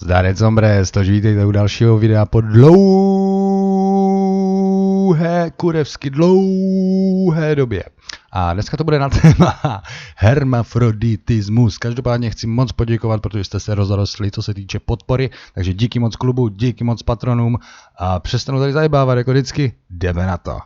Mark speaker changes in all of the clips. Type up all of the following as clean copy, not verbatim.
Speaker 1: Zdarec hombres, to vítejte u dalšího videa po kurevsky dlouhé době. A dneska to bude na téma hermafroditismus. Každopádně chci moc poděkovat, protože jste se rozrostli, co se týče podpory. Takže díky moc klubu, díky moc patronům a přestanu tady zajebávat jako vždycky. Jdeme na to.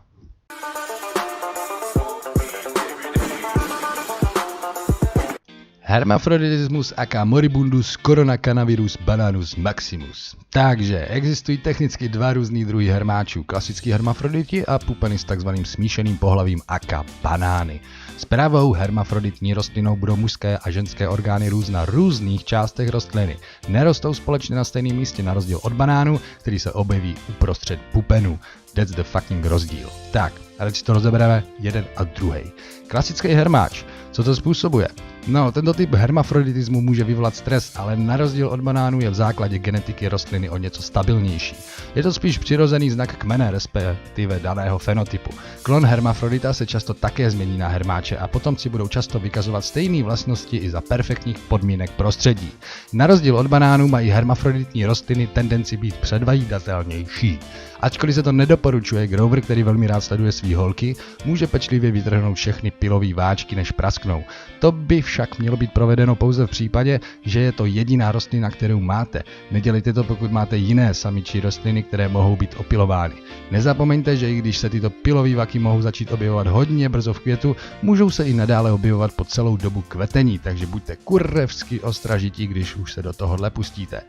Speaker 1: Hermafroditismus aka moribundus coronavirus bananus maximus. Takže existují technicky dva různý druhy hermáčů. Klasický hermafroditi a pupeny s takzvaným smíšeným pohlavím aka banány. S pravou hermafroditní rostlinou budou mužské a ženské orgány růst na různých částech rostliny. Nerostou společně na stejném místě na rozdíl od banánu, který se objeví uprostřed pupenů. That's the fucking rozdíl. Tak, ale si to rozebereme jeden a druhý. Klasický hermáč. Co to způsobuje? No, tento typ hermafroditismu může vyvolat stres, ale na rozdíl od banánů je v základě genetiky rostliny o něco stabilnější. Je to spíš přirozený znak kmene, respektive daného fenotypu. Klon hermafrodita se často také změní na hermáče a potomci budou často vykazovat stejné vlastnosti i za perfektních podmínek prostředí. Na rozdíl od banánů mají hermafroditní rostliny tendenci být předvídatelnější. Ačkoliv se to nedoporučuje, Grover, který velmi rád sleduje svý holky, může pečlivě vytrhnout všechny pilové váčky, než prasknou. To by však mělo být provedeno pouze v případě, že je to jediná rostlina, kterou máte. Nedělejte to, pokud máte jiné samičí rostliny, které mohou být opilovány. Nezapomeňte, že i když se tyto pilové vaky mohou začít objevovat hodně brzo v květu, můžou se i nadále objevovat po celou dobu kvetení, takže buďte kurevsky ostražití, když už se do tohohle pustíte.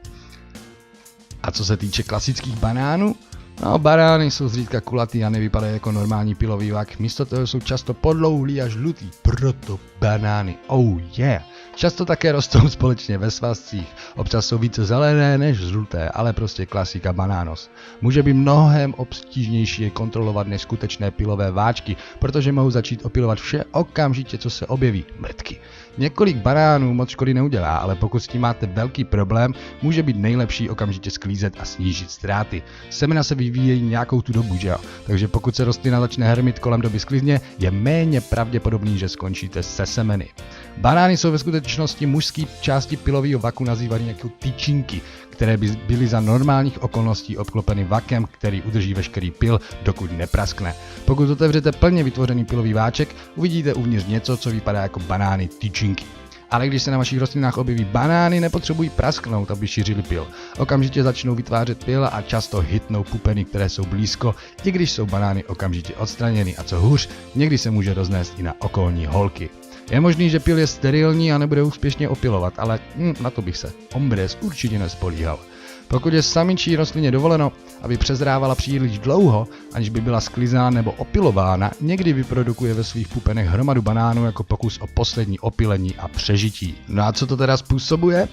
Speaker 1: A co se týče klasických banánů? No, banány jsou zřídka kulatý a nevypadají jako normální pilový vak. Místo toho jsou často podlouhlý a žlutý, proto banány. Oh yeah! Často také rostou společně ve svazcích. Občas jsou více zelené než žluté, ale prostě klasika banános. Může být mnohem obtížnější je kontrolovat než skutečné pilové váčky, protože mohou začít opilovat vše okamžitě, co se objeví. Mrtky. Několik banánů moc škody neudělá, ale pokud s tím máte velký problém, může být nejlepší okamžitě sklízet a snížit ztráty. Semena se vyvíjejí nějakou tu dobu, že jo? Takže pokud se rostlina začne hermit kolem doby sklizně, je méně pravděpodobný, že skončíte se semeny. Banány jsou ve skutečnosti mužské části pilového vaku nazývané jako tyčinky, které by byly za normálních okolností obklopeny vakem, který udrží veškerý pil, dokud nepraskne. Pokud otevřete plně vytvořený pilový váček, uvidíte uvnitř něco, co vypadá jako banány tyčinky. Ale když se na vašich rostlinách objeví banány, nepotřebují prasknout, aby šířili pil. Okamžitě začnou vytvářet pil a často hitnou pupeny, které jsou blízko, i když jsou banány okamžitě odstraněny a co hůř, někdy se může roznést i na okolní holky. Je možný, že pil je sterilní a nebude úspěšně opilovat, ale na to bych se hombres určitě nespolíhal. Pokud je samičí rostlině dovoleno, aby přezrávala příliš dlouho, aniž by byla sklizená nebo opilována, někdy vyprodukuje ve svých pupenech hromadu banánů jako pokus o poslední opilení a přežití. No a co to teda způsobuje?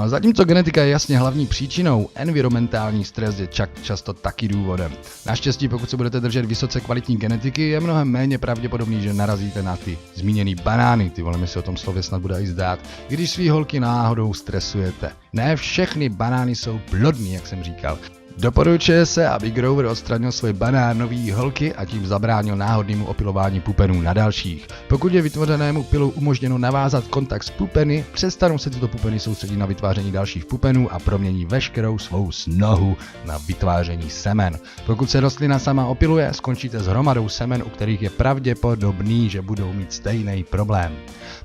Speaker 1: Zatímco genetika je jasně hlavní příčinou, environmentální stres je často taky důvodem. Naštěstí, pokud se budete držet vysoce kvalitní genetiky, je mnohem méně pravděpodobný, že narazíte na ty zmíněný banány, ty vole, mi se o tom slově snad bude i zdát, když svý holky náhodou stresujete. Ne všechny banány jsou plodný, jak jsem říkal. Doporučuje se, aby Grover odstranil svoje banánové holky a tím zabránil náhodnému opilování pupenů na dalších. Pokud je vytvořenému pilu umožněno navázat kontakt s pupeny, přestanou se tyto pupeny soustředit na vytváření dalších pupenů a promění veškerou svou snahu na vytváření semen. Pokud se rostlina sama opiluje, skončíte s hromadou semen, u kterých je pravděpodobný, že budou mít stejný problém.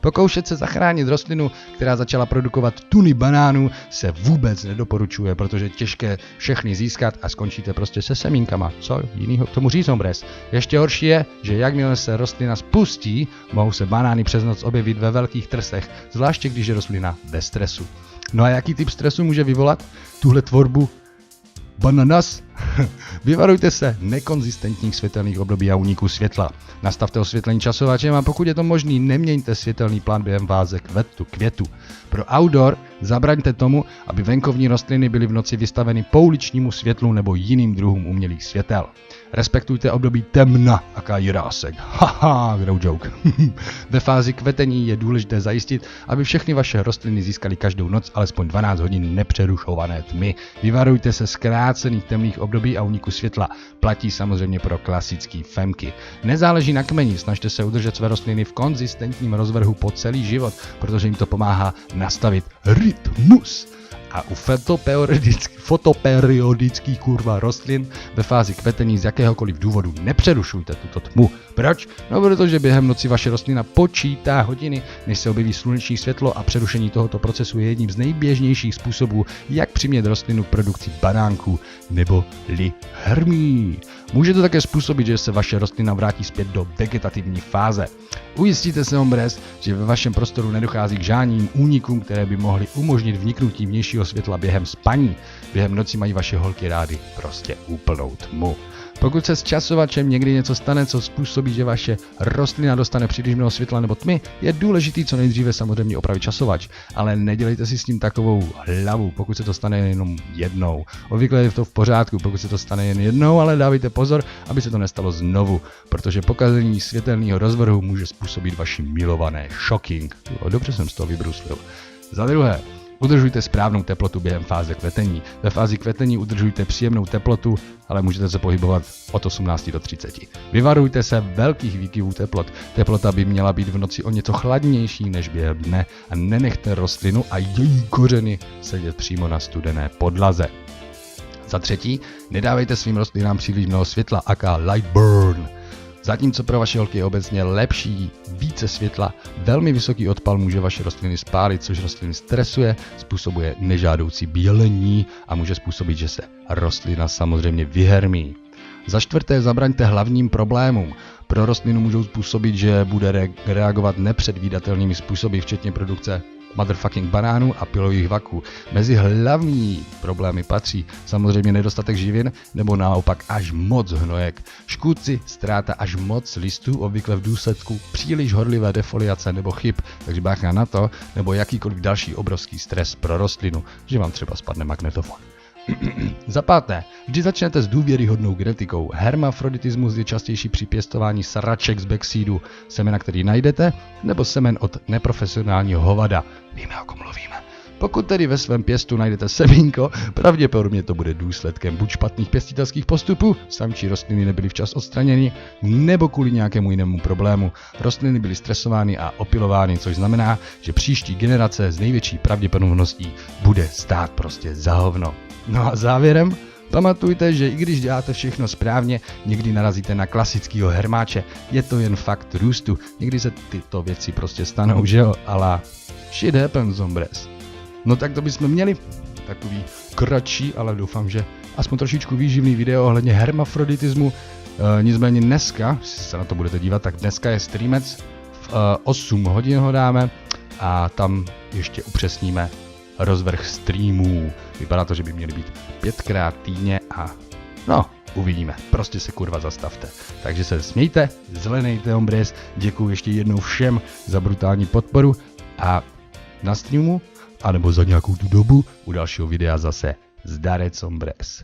Speaker 1: Pokoušet se zachránit rostlinu, která začala produkovat tuny banánů, se vůbec nedoporučuje, protože je těžké všechny získat a skončíte prostě se semínkama. Co jinýho k tomu říct, hombres? Ještě horší je, že jakmile se rostlina spustí, mohou se banány přes noc objevit ve velkých trsech, zvláště když je rostlina ve stresu. No a jaký typ stresu může vyvolat tuhle tvorbu bananas? Vyvarujte se nekonzistentních světelných období a úniků světla. Nastavte osvětlení časovačem a pokud je to možný, neměňte světelný plán během fáze květu. Pro outdoor zabraňte tomu, aby venkovní rostliny byly v noci vystaveny pouličnímu světlu nebo jiným druhům umělých světel. Respektujte období temna, aká jirásek. Haha, no joke. Ve fázi kvetení je důležité zajistit, aby všechny vaše rostliny získaly každou noc alespoň 12 hodin nepřerušované tmy. Vyvarujte se zkrácených temných období a úniku světla. Platí samozřejmě pro klasický femky. Nezáleží na kmeni, snažte se udržet své rostliny v konzistentním rozvrhu po celý život, protože jim to pomáhá nastavit rytmus. A u fotoperiodických kurva rostlin ve fázi kvetení z jakéhokoliv důvodu nepřerušujte tuto tmu. Proč? No protože během noci vaše rostlina počítá hodiny, než se objeví sluneční světlo a přerušení tohoto procesu je jedním z nejběžnějších způsobů, jak přimět rostlinu k produkci banánků nebo hermí. Může to také způsobit, že se vaše rostlina vrátí zpět do vegetativní fáze. Ujistíte se, hombres, že ve vašem prostoru nedochází k žádným únikům, které by mohly umožnit vniknutí vnějšího světla během spaní. Během noci mají vaše holky rády prostě úplnou tmu. Pokud se s časovačem někdy něco stane, co způsobí, že vaše rostlina dostane příliš mnoho světla nebo tmy, je důležitý co nejdříve samozřejmě opravit časovač, ale nedělejte si s tím takovou hlavu, pokud se to stane jenom jednou. Obvykle je to v pořádku, pokud se to stane jen jednou, ale dávejte pozor, aby se to nestalo znovu, protože pokazení světelného rozvrhu může způsobit vaši milované shocking. Dobře jsem z toho vybruslil. Za druhé, udržujte správnou teplotu během fáze kvetení. Ve fázi kvetení udržujte příjemnou teplotu, ale můžete se pohybovat od 18 do 30. Vyvarujte se velkých výkyvů teplot. Teplota by měla být v noci o něco chladnější než během dne a nenechte rostlinu a její kořeny sedět přímo na studené podlaze. Za třetí, nedávejte svým rostlinám příliš mnoho světla, aka light burn. Zatímco pro vaše holky je obecně lepší více světla, velmi vysoký odpal může vaše rostliny spálit, což rostliny stresuje, způsobuje nežádoucí bělení a může způsobit, že se rostlina samozřejmě vyhermí. Za čtvrté, zabraňte hlavním problémům. Pro rostlinu můžou způsobit, že bude reagovat nepředvídatelnými způsoby, včetně produkce motherfucking banánů a pilových vaků. Mezi hlavní problémy patří samozřejmě nedostatek živin nebo naopak až moc hnojek. Škůdci, ztráta až moc listů, obvykle v důsledku příliš horlivé defoliace nebo chyb, takže bacha na to, nebo jakýkoliv další obrovský stres pro rostlinu, že vám třeba spadne magnetofon. Za páté, vždy začnete s důvěryhodnou genetikou. Hermafroditismus je častější při pěstování sraček z backseedu, semena, který najdete, nebo semen od neprofesionálního hovada. Víme, o kom mluvíme. Pokud tedy ve svém pěstu najdete semínko, pravděpodobně to bude důsledkem buď špatných pěstitelských postupů, samčí rostliny nebyly včas odstraněny, nebo kvůli nějakému jinému problému. Rostliny byly stresovány a opilovány, což znamená, že příští generace s největší pravděpodobností bude stát prostě za hovno. No a závěrem, pamatujte, že i když děláte všechno správně, někdy narazíte na klasického hermáče. Je to jen fakt růstu. Někdy se tyto věci prostě stanou, že jo? Ale shit happens, hombres. No tak to bychom měli. Takový kratší, ale doufám, že aspoň trošičku výživný video ohledně hermafroditismu. Nicméně dneska, jestli se na to budete dívat, tak dneska je streamec. V 8 hodin ho dáme a tam ještě upřesníme rozvrh streamů. Vypadá to, že by měly být 5krát týdně a no, uvidíme. Prostě se kurva zastavte. Takže se smějte, zelenejte, hombres. Děkuji ještě jednou všem za brutální podporu a na streamu, anebo za nějakou tu dobu, u dalšího videa zase zdarec, hombres.